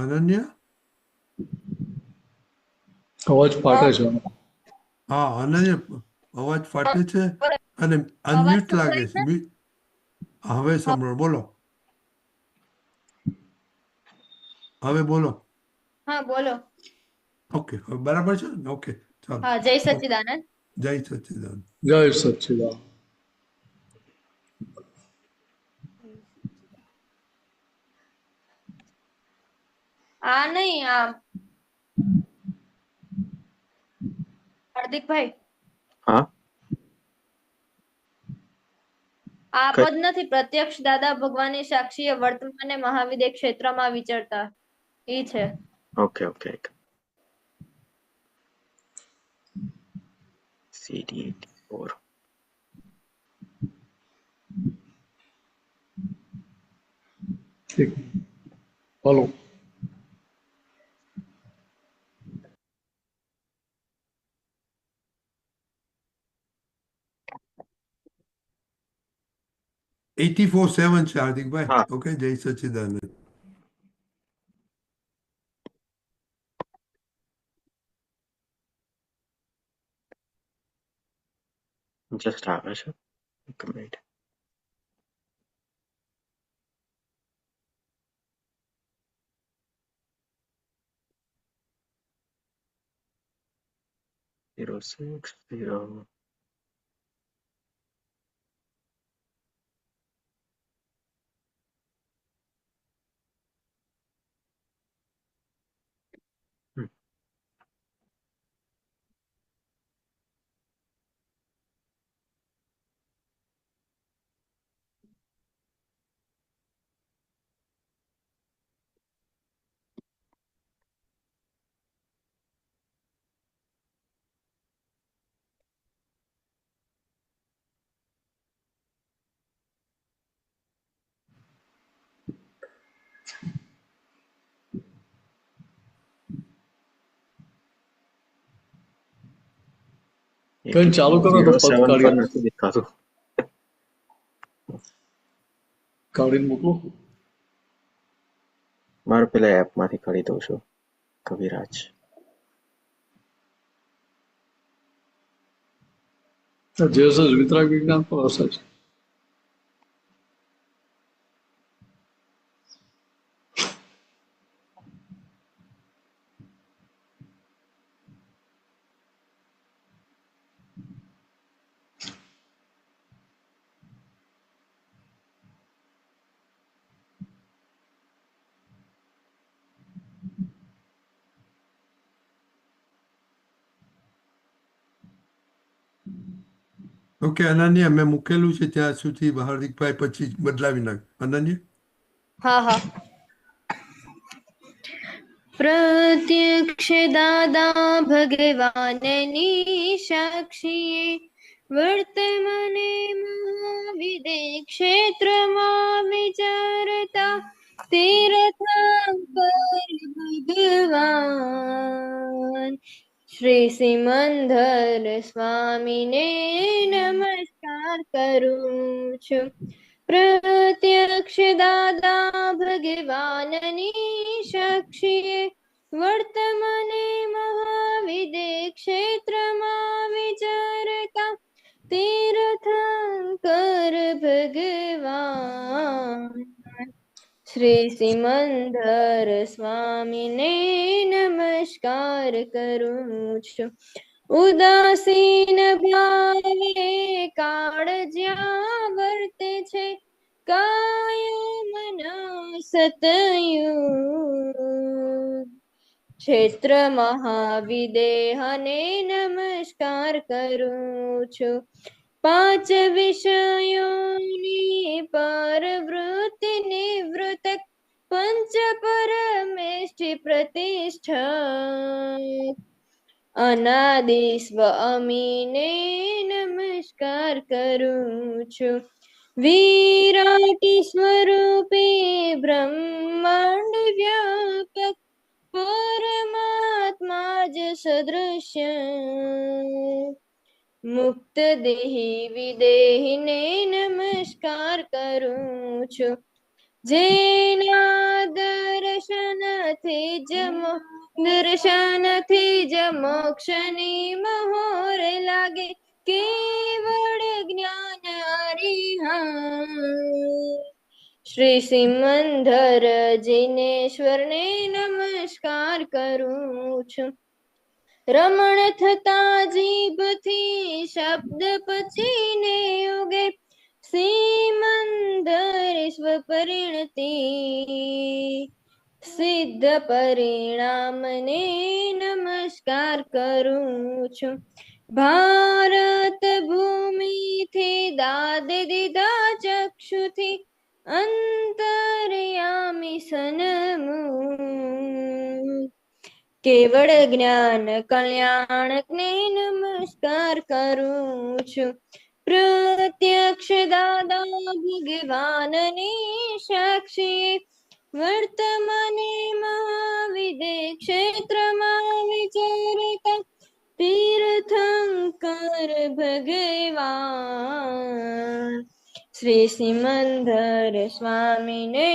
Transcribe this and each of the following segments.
અનન્ય અવાજ ફાટે છે. હા અનન્ય અવાજ ફાટે છે અને અવાજ અનમ્યુટ લાગે સંભળાય છે. છે? હવે સાંભળો, બોલો. હવે બોલો. હા બોલો. ઓકે, હવે બરાબર છે ને? ઓકે, ચાલો. હા, જય ઓકે. સચ્ચિદાનંદ. જય સચ્ચિદાનંદ. જય સચ્ચિદાનંદ. આ નહીં, આ હાર્દિકભાઈ, હા આ પદ નથી. પ્રત્યક્ષ દાદા ભગવાનની સાક્ષીએ વર્તમાને મહાવિદ્ય ક્ષેત્રમાં વિચરતા ઈ છે. ઓકે ઓકે CD84 ઠીક. હાલો.84-7 છે હાર્દિકભાઈ. હા ઓકે, જય સચ્ચિદાનંદ. જસ્ટ આવે છે, એક મિનિટ. Zero 6 0 કઈ ચાલુ કરો તો પદ 7 પર કાઢી નથી દેખાતું. કાઢીને મોકલો. મારે પેલા એપમાંથી કાઢી દઉં છું. કવિરાજ. જે હશે વિતરાગ વિજ્ઞાન પર હશે જ. ઓકે અનન્ય, મેં મૂકેલું છે ત્યાં સુધી હાર્દિકભાઈ પછી બદલાવી નાખ. અનન્ય. હા હા. પ્રત્યક્ષ દાદા ભગવાનની સાક્ષીએ વર્તમાને મહાવિદે ક્ષેત્રમાં વિચારતા તીર્થંકર ભગવાન શ્રી સિમંદર સ્વામીને નમસ્કાર કરું છું. પ્રત્યક્ષ દાદા ભગવાનની સાક્ષીએ વર્તમાને મહાવિદે ક્ષેત્રમાં વિચારતા તીર્થંકર ભગવાન શ્રી સિમંદર સ્વામીને નમસ્કાર કરું છું. ઉદાસીન ભાવે કાળ જ્યાં વર્તે છે કાય મન સતયુગ ક્ષેત્ર મહાવિદેહને નમસ્કાર કરું છું. પાંચ વિષયોની પરવૃત્તિ નિવૃત્ત પંચ પરમેષ્ઠિ પ્રતિષ્ઠા અનાદિ સ્વ અમીને નમસ્કાર કરું છું. વિરાટી સ્વરૂપે બ્રહ્માંડ વ્યાપક પરમાત્મા જ સદૃશ્ય મુક્ત દેહી વિદેહીને નમસ્કાર કરું છું. જેના દર્શનથી જ મોક્ષની મહોર લાગે, કેવળ જ્ઞાન અરિહંત. શ્રી સિમંદર જિનેશ્વરને નમસ્કાર કરું છું. રમણ થતા જીભથી શબ્દ પછીને ઉગે, સિમંદર સ્વપરિણતિ સિદ્ધ પરિણામને નમસ્કાર કરું છું. ભારત ભૂમિથી દાદ દીધા ચક્ષુથી, અંતર્યામી સન્મુખ. કેવળ જ્ઞાન કલ્યાણકને નમસ્કાર કરું છું. પ્રત્યક્ષ દાદા ભગવાનની સાક્ષી, વર્તમાને મહાવિદે ક્ષેત્રમાં વિચરતા તીર્થંકર ભગવાન. શ્રી સિમંદર સ્વામીને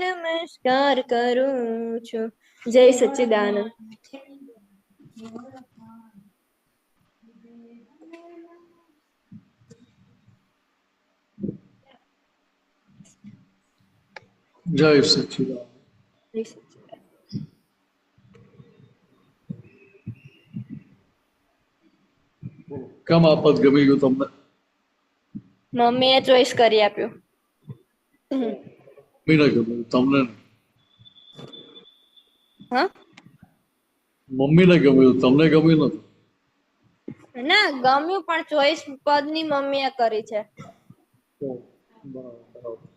નમસ્કાર કરું છું. જય સચ્ચિદાનંદ. જય સચ્ચિદાનંદ. જય સચ્ચિદાનંદ. કેમ આ પદ ગમી ગયું તમને? મમ્મીએ ચોઈસ કરી આપ્યું. મમ્મીને ગમ્યું, તમને નહીં. હા, મમ્મીને ગમ્યું, તમને ગમ્યું નથી? ના ગમ્યું, પણ ચોઈસ પદની મમ્મીએ કરી છે. ઓહ, બરાબર બરાબર.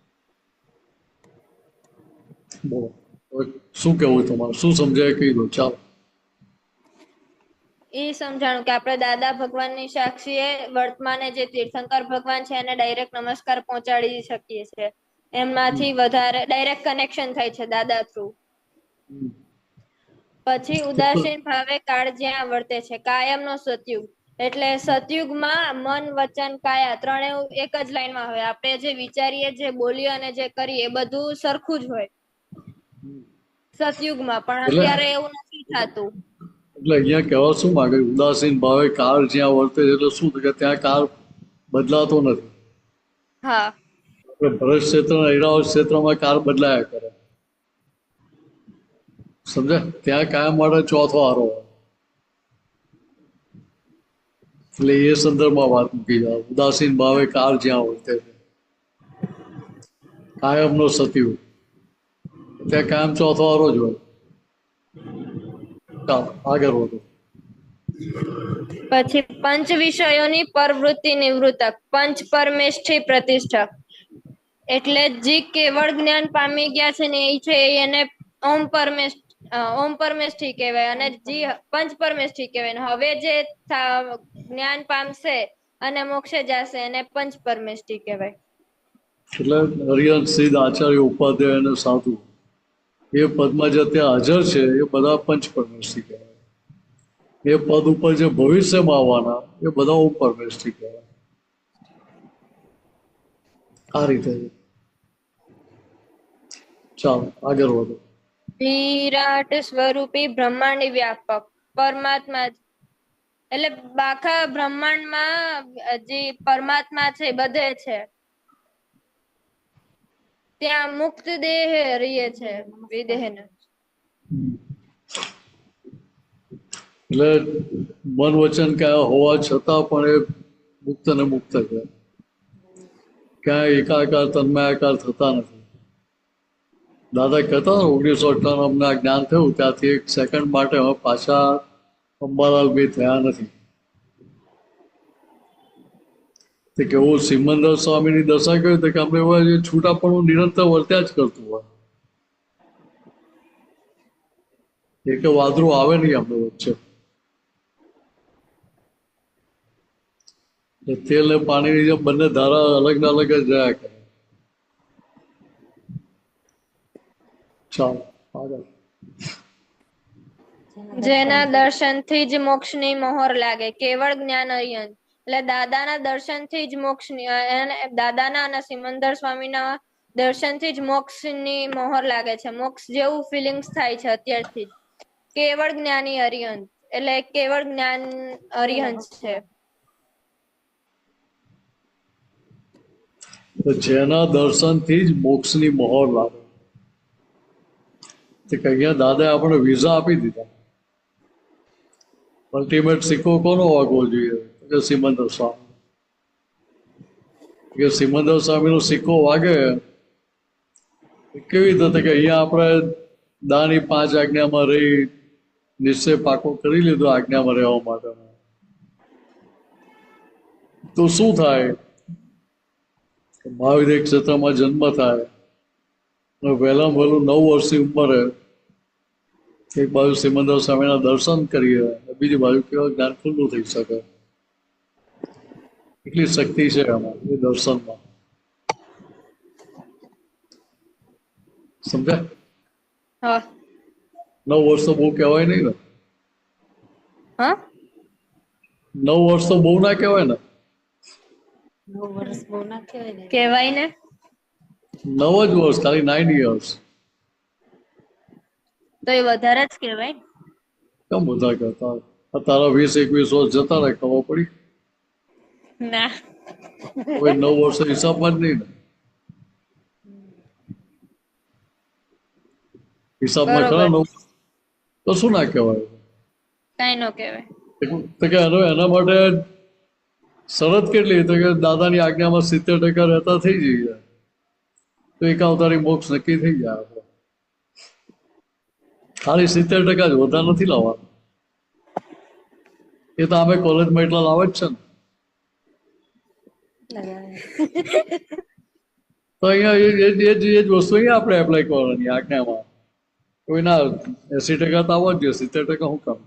બોલો, હવે શું કહેવું તમારે? શું સમજાય કહી દો. ચાલો. એ સમજાણું કે આપણે દાદા ભગવાનની સાક્ષીએ વર્તમાને જે તીર્થંકર ભગવાન છે એને ડાયરેક્ટ નમસ્કાર પહોંચાડી શકીએ છીએ. એમાંથી વધારે ડાયરેક્ટ કનેક્શન થાય છે દાદા થ્રુ. પછી ઉદાસીન ભાવે કાળ જ્યાં વર્તે છે, કાયમનો સતયુગ. એટલે સતયુગમાં મન વચન કાયા ત્રણે એક જ લાઈનમાં હોય. આપણે જે વિચારીએ, જે બોલીએ અને જે કરીએ એ બધું સરખું જ હોય સતયુગમાં, પણ અત્યારે એવું નથી થતું. એટલે અહીંયા કહેવા શું માંગે? ઉદાસીન ભાવે કાળ જ્યાં વર્તે છે, એટલે શું કે ત્યાં કાળ બદલાતો નથી. હા, આપણે ભરત ક્ષેત્ર ઐરાવત ક્ષેત્રમાં કાળ બદલાયા કરે, સમજે? ત્યાં કાયમ માટે ચોથો હારો હોય. એટલે એ સંદર્ભમાં વાત મૂકી જાય. ઉદાસીન ભાવે કાળ જ્યાં વર્તે છે, કાયમનો સતયુગ, ત્યાં કાયમ ચોથો હારો જ હોય. ચાલો આગળ વધો. પછી પંચ વિષયોની પરવૃત્તિ નિવૃત્તક, પંચ પરમેષ્ઠી પ્રતિષ્ઠક. એટલે જે કેવળ જ્ઞાન પામી ગયા છે ને એ છે એને ઓમ પરમેષ્ઠી કહેવાય, અને જે પંચ પરમેષ્ઠી કહેવાય. હવે જે જ્ઞાન પામશે અને મોક્ષે જશે એને પંચ પરમેષ્ઠી કહેવાય. એટલે હરિહંસ સિદ્ધ આચાર્ય ઉપાધ્યાય અને સાધુ એ પદમાં જે ત્યાં હાજર છે એ બધા પંચ પરમેષ્ઠી કહેવાય. એ પદ ઉપર જે ભવિષ્યમાં આવવાના એ બધા ઓમ પરમેષ્ઠી કહેવાય. આ રીતે. ચાલો આગળ વધો. વિરાટ સ્વરૂપી બ્રહ્માંડી વ્યાપક પરમાત્મા, એટલે આખા બ્રહ્માંડમાં જે પરમાત્મા છે બધે છે. ત્યાં મુક્ત દેહ રહીએ છે, વિદેહ ને. એટલે મન વચન કયા હોવા છતાં પણ એ મુક્ત ને મુક્ત છે. ક્યાંય એકાકાર તન્માયાકાર થતા નથી. દાદા કહેતા 1998 અમને આ જ્ઞાન થયું ત્યાંથી એક સેકન્ડ માટે હવે પાછા અંબાલાલ ભાઈ થયા નથી. તે કેવું સિમંદર સ્વામીની દશા કહ્યું કે અમે એવા છૂટાપણું નિરંતર વર્ત્યા જ કરતું હોય. એક વાદળું આવે નહીં આપણે વચ્ચે. તેલ ને પાણીની જેમ બંને ધારા અલગ ને અલગ જ રહ્યા કરે. ચાલો આગળ. જેના દર્શનથી જ મોક્ષની મહોર લાગે, કેવળ જ્ઞાન અરિહંત. એટલે દાદાના દર્શનથી જ મોક્ષની દાદાના અને સિમંદર સ્વામીના દર્શનથી જ મોક્ષની મોહર લાગે છે. મોક્ષ જેવું ફિલિંગ્સ થાય છે અત્યારથી જ. કેવળ જ્ઞાની અરિહંત એટલે કેવળ જ્ઞાન અરિહંત છે. તો જેના દર્શનથી જ મોક્ષની મહોર લાગે. તો કે અહીંયા દાદાએ આપણે વિઝા આપી દીધા. અલ્ટિમેટ સિક્કો કોનો વાગવો જોઈએ? કે સિમંદર સ્વામી. કે સિમંદર સ્વામીનો સિક્કો વાગે કેવી રીતે? કે અહીંયા આપણે દાની 5 આજ્ઞામાં રહી નિશ્ચય પાકો કરી લીધો આજ્ઞામાં રહેવા માટે. તો શું થાય? મહાવિદ્ય ક્ષેત્રમાં જન્મ થાય. વહેલામાં વહેલું 9 વર્ષની ઉંમરે એક બાજુ સિમંદર સ્વામીના દર્શન કરીએ, બીજી બાજુ કેવા જ્ઞાન ખુલ્લું થઈ શકે. એટલી શક્તિ છે એમાં, એ દર્શનમાં. સમજાય? હા 9 વર્ષ તો બહુ કહેવાય નહીં ને. હા 9 વર્ષ તો બહુ ના કહેવાય ને. કહેવાય ને. 9 જ વર્ષ, ખાલી 9 years. તો એ વધારે જ કહેવાય. કેમ બધા કહેતા? તારા 20-21 વર્ષ જતા રહે, ખબર પડી? ના હવે 9 વર્ષ હિસાબમાં જ નહીં ને. હિસાબમાં ખરા 9 તો શું ના કહેવાય? કઈ નો કહેવાય. તો કે એના માટે શરત કેટલી? તો કે દાદાની આજ્ઞામાં 70% રહેતા થઈ જઈએ તો એક અવતારી મોક્ષ નક્કી થઈ જાય. આપણે ખાલી 70% જ, વધારે નથી લાવવાનું. એ તો અમે કોલેજમાં એટલા લાવે જ છે ને. તો અહીંયા એ જ વસ્તુ અહીંયા આપણે એપ્લાય કરવાની આજ્ઞામાં. કોઈના 80% તો આવવા જ જોઈએ, 70% શું કામ?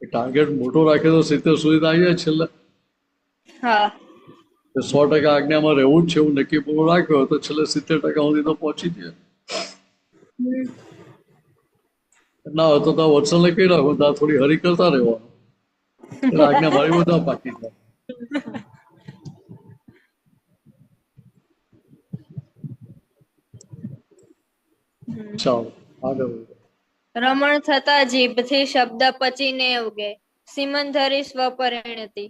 ટાર્ગેટ મોટો રાખે તો 70 સુધી આવી જાય છેલ્લે. હા 100% આજ્ઞામાં રહેવું જ છે એવું નક્કી પૂરું રાખ્યો તો છેલ્લે 70% સુધી તો પહોંચી જાય. ના હોય તો વત્સલને કહી રાખો, થોડી હરી કરતા રહેવાનું. આજ્ઞા મારી બધા પાકી જાય. ચાલો આગળ. રમણ થતા જીભથી શબ્દ પચીને ઉગે, સિમંધરી સ્વપરિણતિ.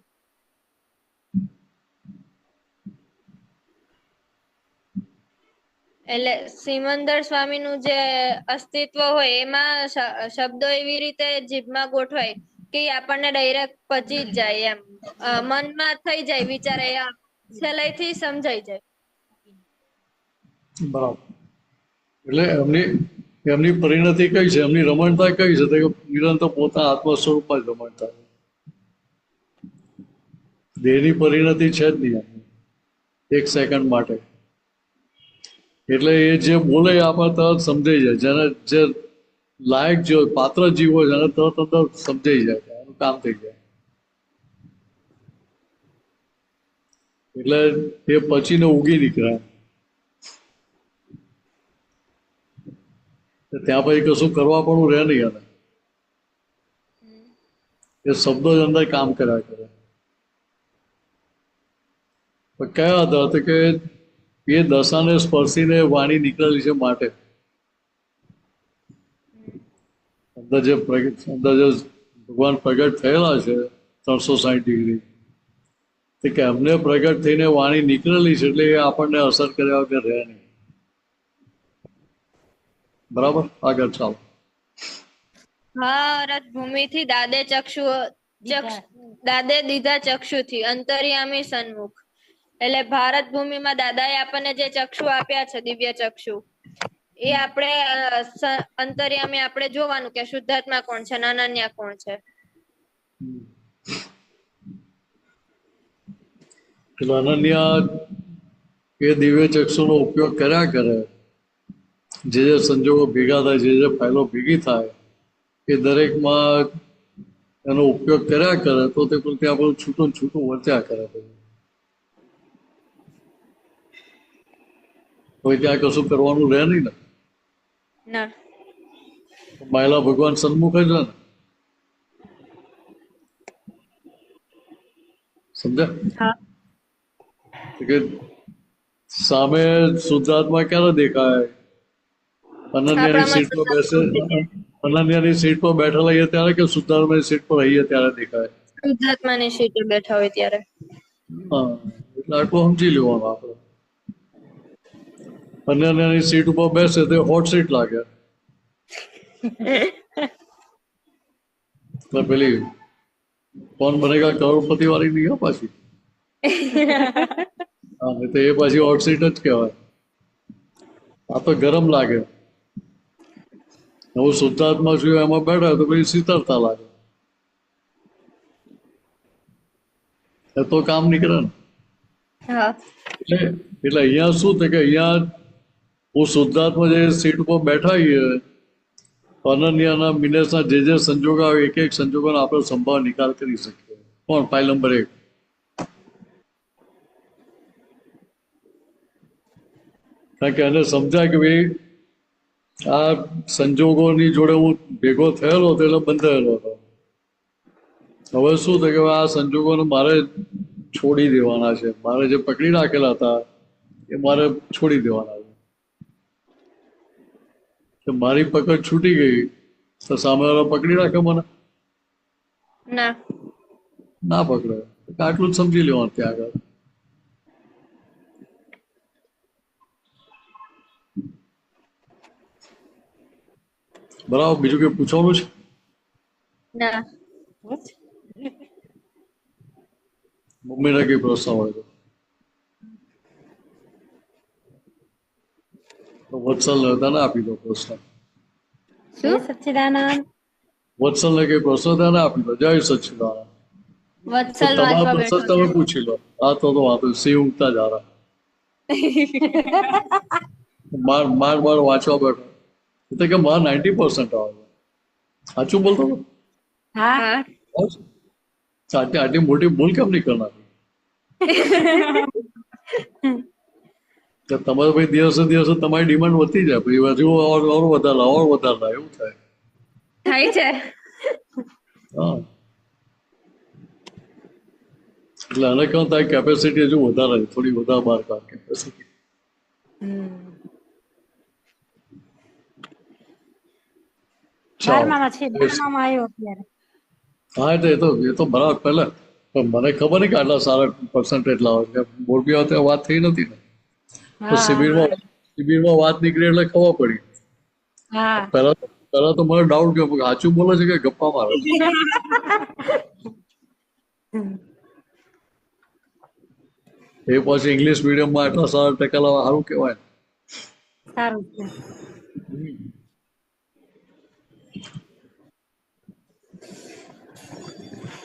એટલે સિમંદર સ્વામીનું જે અસ્તિત્વ હોય એમાં શબ્દો એવી રીતે જીભમાં ગોઠવાય કે આપણને ડાયરેક્ટ પચી જ જાય, એમ મનમાં થઈ જાય વિચાર, સહેલાઈથી સમજાઈ જાય. બરાબર. એટલે એમની પરિણતિ કઈ છે? એમની રમણતા કઈ છે? તો નિરંતર પોતા આત્મ સ્વરૂપમાં જ રમણતા. દેહની પરિણતિ છે જ નહીં એક સેકન્ડ માટે. એટલે એ જે બોલે એ આપણે તરત સમજાઈ જાય. જેને જે લાયક જે પાત્ર જીવ હોય જેને તરત અંદર સમજાઈ જાય, એનું કામ થઈ જાય. એટલે એ પચીને ઉગી નીકળે. ત્યાં પછી કશું કરવા પણ રહે નહીં. એને એ શબ્દો જ અંદર કામ કર્યા કરે. કયા હતા તો કે એ દશાને સ્પર્શીને વાણી નીકળેલી છે માટે. અંદર જે ભગવાન પ્રગટ થયેલા છે 360 ડિગ્રી, તે કે એમને પ્રગટ થઈને વાણી નીકળેલી છે એટલે એ આપણને અસર કર્યા વગર રહે નહીં. બરાબર, આગળ ચાલો. ભારત ભૂમિથી દાદે દીધા ચક્ષુથી અંતર્યામી સન્મુખ. એટલે ભારત ભૂમિમાં દાદાએ આપણને જે ચક્ષુ આપ્યા છે, દિવ્ય ચક્ષુ, એ આપણે અંતર્યામી આપણે જોવાનું કે શુદ્ધાત્મા કોણ છે, અનન્ય કોણ છે. અનન્ય એ દિવ્ય ચક્ષુનો ઉપયોગ કર્યા કરે. જે સંજોગો ભેગા થાય, જે ફાઇલો ભેગી થાય, એ દરેકમાં એનો ઉપયોગ કર્યા કરે તો તે પ્રત્યે આપણું છૂટું છૂટું વર્ત્યા કરે. કોઈ ત્યાં કશું કરવાનું રહે નહીં ને. મહિલા ભગવાન સન્મુખ જ ને. સમજ્યા? હા કે સામે શુદ્ધાત્મા ક્યારે દેખાય? અનન્યાની આપણામાં સીટ પર બેસે, અનન્યાની સીટ પર બેઠેલા હોઈએ ત્યારે, કે શુદ્ધાત્માની સીટ પર રહીએ ત્યારે દેખાય? શુદ્ધાત્માની સીટે બેઠા હોય ત્યારે. હા, એટલે આટલું સમજી લેવાનું આપણે. અનન્યાની સીટ ઉપર બેસે તો હોટ સીટ લાગે. એટલે પેલી કોણ બનેગા કરોડપતિ વાળી નહીં હો પાછી. હા, નહીં તો એ પાછી હોટ સીટ જ કહેવાય. આ તો ગરમ લાગે. હું શુદ્ધાત્મા છું એમાં બેઠા તો પછી શીતળતા લાગે. એ તો કામ નીકળે ને. હા એટલે અહીંયા શું થાય કે અહીંયા હું શુદ્ધાત્મા જે સીટ ઉપર બેઠા છીએ, અનન્યાના મિનેસના જે સંજોગો આવે એક એક સંજોગોનો આપણે સંભાળ નિકાલ કરી શકીએ. કોણ? File number 1. કારણ કે એને સમજાય કે ભાઈ આ સંજોગોની જોડે હું ભેગો થયેલો હતો એટલે બંધાયેલો હતો. હવે શું થાય કે આ સંજોગોને મારે છોડી દેવાના છે. મારે જે પકડી રાખેલા હતા એ મારે છોડી દેવાના છે. મારી પકડ છૂટી ગઈ તો સામેવાળા પકડી રાખે મને? ના ના પકડે. આટલું જ સમજી લેવાનું ત્યાં આગળ. બરાબર. બીજું કઈ પૂછવાનું છે? ના મમ્મીને કઈ પ્રશ્ન હોય તો વત્સલ તને આપી દો પ્રશ્ન. જય સચ્ચિદાનંદ. વત્સલને કઈ પ્રશ્ન તને આપી દો. જય સચ્ચિદાનંદ. વત્સલ તમારા વાંચવા પ્રશ્ન બેઠો તમે છે. પૂછી લો. આ તો વાંધો સિંહ ઊંઘતા જ આ માર વાંચવા બેઠો એટલે કે માર 90% આવે. સાચું બોલતો હતો? હા હા આટલી મોટી ભૂલ કેમ નહીં કરનાર? તમારે ભાઈ દિવસે દિવસે તમારી ડિમાન્ડ વધતી જાય, પછી હજુ ઓર વધારે એવું થાય. થાય છે. હા, એટલે આને કેવું થાય, કેપેસિટી હજુ વધારે છે, થોડી વધારે બહાર કાઢ કેપેસિટી. બારમામાં છે, બારમામાં આવ્યો અત્યારે. હા, એ તો બરાબર. પહેલા પણ મને ખબર નહીં કે આટલા સારા પર્સન્ટેજ લાવે છે. મોરબી વખતે વાત થઈ નથી ને, તો હા શિબિરમાં વાત નીકળી એટલે ખબર પડી. હા પહેલા તો મને ડાઉટ ગયો કે સાચું બોલે છે કે ગપ્પા મારે છે. એ પછી ઇંગ્લિશ મીડિયમમાં આટલા સારા ટકા લાવવા સારું કહેવાય. સારું છે.